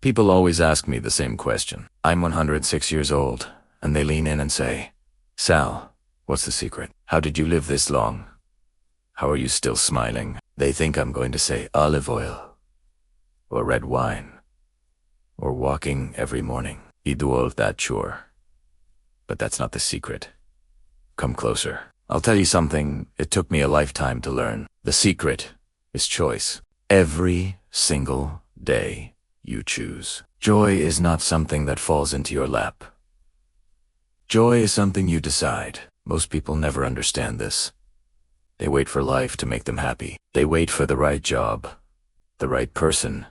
People always ask me the same question. I'm 106 years old, and they lean in and say, "Sal, what's the secret? How did you live this long? How are you still smiling?" They think I'm going to say olive oil, or red wine, or walking every morning. You do all of that, sure. But that's not the secret. Come closer. I'll tell you something it took me a lifetime to learn. The secret is choice. Every single day you choose. Joy is not something that falls into your lap. Joy is something you decide. Most people never understand this. They wait for life to make them happy. They wait for the right job, the right person,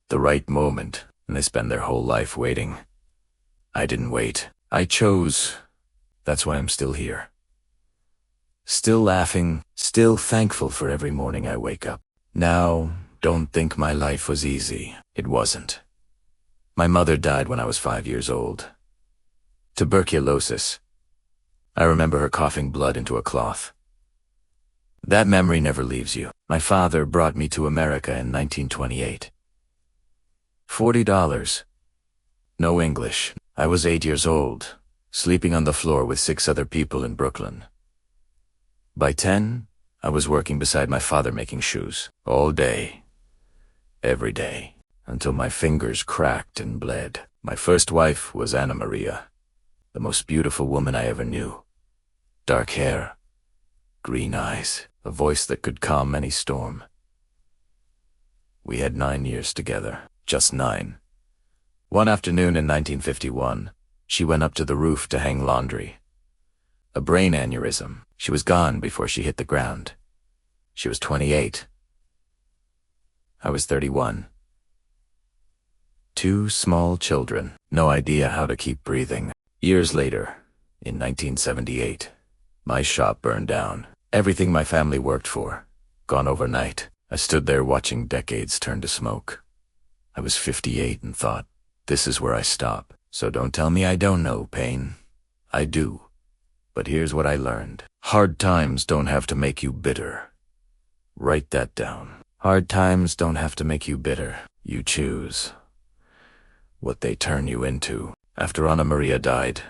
the right moment, and they spend their whole life waiting. I didn't wait. I chose. That's why I'm still here. Still laughing, still thankful for every morning I wake up. Now, don't think my life was easy. It wasn't. My mother died when I was 5 years old. Tuberculosis. I remember her coughing blood into a cloth. That memory never leaves you. My father brought me to America in 1928. $40. No English. I was 8 years old, sleeping on the floor with 6 other people in Brooklyn. By 10, I was working beside my father making shoes, all day, every day, until my fingers cracked and bled. My first wife was Anna Maria, the most beautiful woman I ever knew. Dark hair, green eyes, a voice that could calm any storm. We had 9 years together, just 9. One afternoon in 1951, she went up to the roof to hang laundry. A brain aneurysm. She was gone before she hit the ground. She was 28. I was 31. 2 small children, no idea how to keep breathing. Years later, in 1978, my shop burned down. Everything my family worked for, gone overnight. I stood there watching decades turn to smoke. I was 58 and thought, this is where I stop. So don't tell me I don't know pain. I do. But here's what I learned. Hard times don't have to make you bitter. Write that down. Hard times don't have to make you bitter. You choose what they turn you into. After Anna Maria died,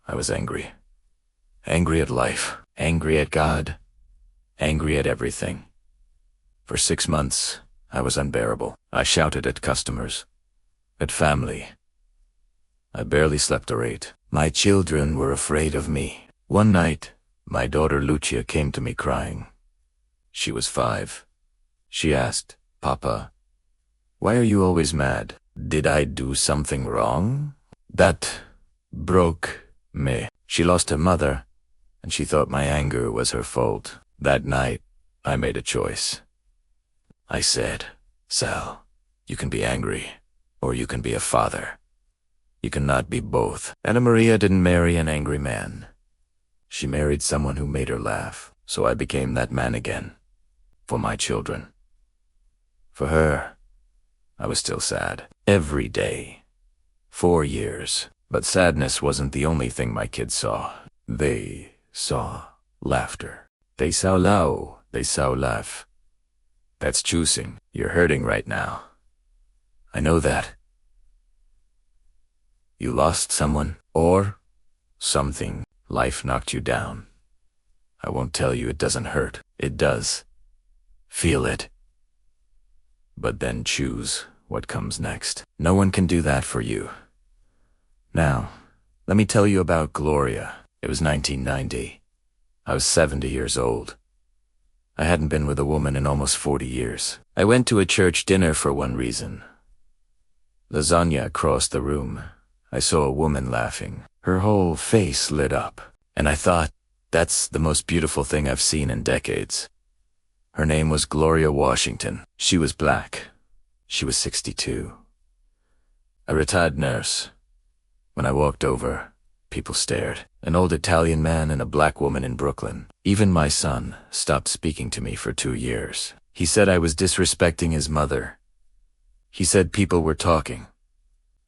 I was angry. Angry at life. Angry at God. Angry at everything. For 6 months, I was unbearable. I shouted at customers, at family. I barely slept or ate. My children were afraid of me. One night, my daughter Lucia came to me crying. She was 5. She asked, "Papa, why are you always mad? Did I do something wrong?" That broke me. She lost her mother, and she thought my anger was her fault. That night, I made a choice. I said, "Sal, you can be angry, or you can be a father. You cannot be both." Anna Maria didn't marry an angry man. She married someone who made her laugh, so I became that man again. For my children. For her, I was still sad. Every day. 4 years. But sadness wasn't the only thing my kids saw. They saw laughter. They saw lao. They saw laugh. That's choosing. You're hurting right now. I know that. You lost someone, or something. Life knocked you down. I won't tell you it doesn't hurt. It does. Feel it. But then choose what comes next. No one can do that for you. Now, let me tell you about Gloria. It was 1990. I was 70 years old. I hadn't been with a woman in almost 40 years. I went to a church dinner for one reason. Lasagna across the room. I saw a woman laughing. Her whole face lit up, and I thought, that's the most beautiful thing I've seen in decades. Her name was Gloria Washington. She was black. She was 62. A retired nurse. When I walked over, people stared. An old Italian man and a black woman in Brooklyn. Even my son stopped speaking to me for 2 years. He said I was disrespecting his mother. He said people were talking.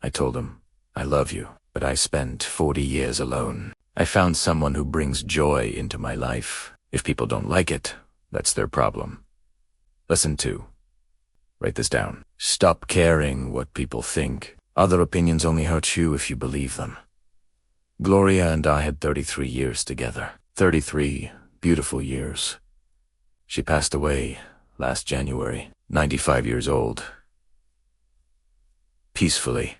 I told him, I love you. But I spent 40 years alone. I found someone who brings joy into my life. If people don't like it, that's their problem. Lesson 2. Write this down. Stop caring what people think. Other opinions only hurt you if you believe them. Gloria and I had 33 years together. 33 beautiful years. She passed away last January, 95 years old. Peacefully.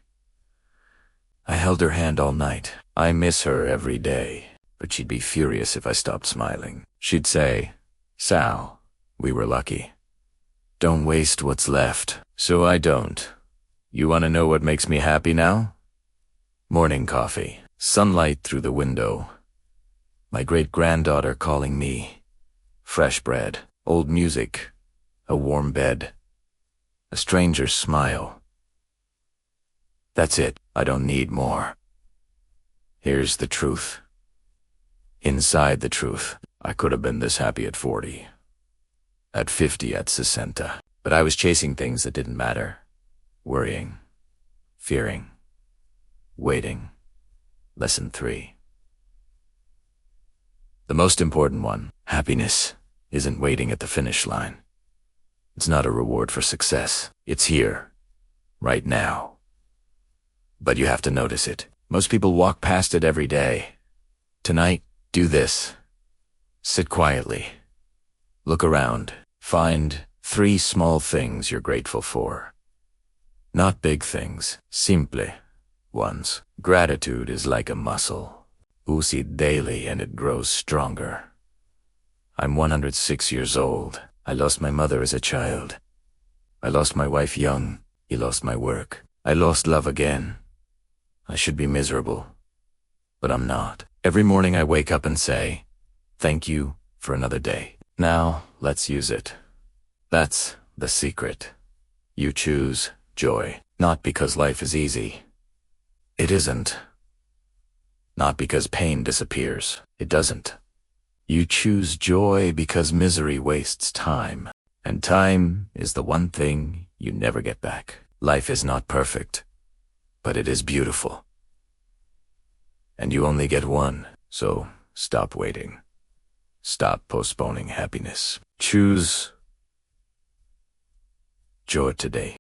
I held her hand all night. I miss her every day, but she'd be furious if I stopped smiling. She'd say, "Sal, we were lucky. Don't waste what's left." So I don't. You want to know what makes me happy now? Morning coffee, sunlight through the window, my great-granddaughter calling me, fresh bread, old music, a warm bed, a stranger's smile. That's it. I don't need more. Here's the truth. Inside the truth, I could have been this happy at 40, at 50, at 60, but I was chasing things that didn't matter, worrying, fearing, waiting. Lesson 3. The most important one, happiness, isn't waiting at the finish line. It's not a reward for success. It's here, right now. But you have to notice it. Most people walk past it every day. Tonight, do this. Sit quietly. Look around. Find 3 small things you're grateful for. Not big things, simple ones. Gratitude is like a muscle. Use it daily and it grows stronger. I'm 106 years old. I lost my mother as a child. I lost my wife young. I lost my work. I lost love again. I should be miserable, but I'm not. Every morning I wake up and say, "Thank you for another day." Now, let's use it. That's the secret. You choose joy, not because life is easy. It isn't. Not because pain disappears. It doesn't. You choose joy because misery wastes time, and time is the one thing you never get back. Life is not perfect, but it is beautiful. And you only get one, so stop waiting. Stop postponing happiness. Choose joy today.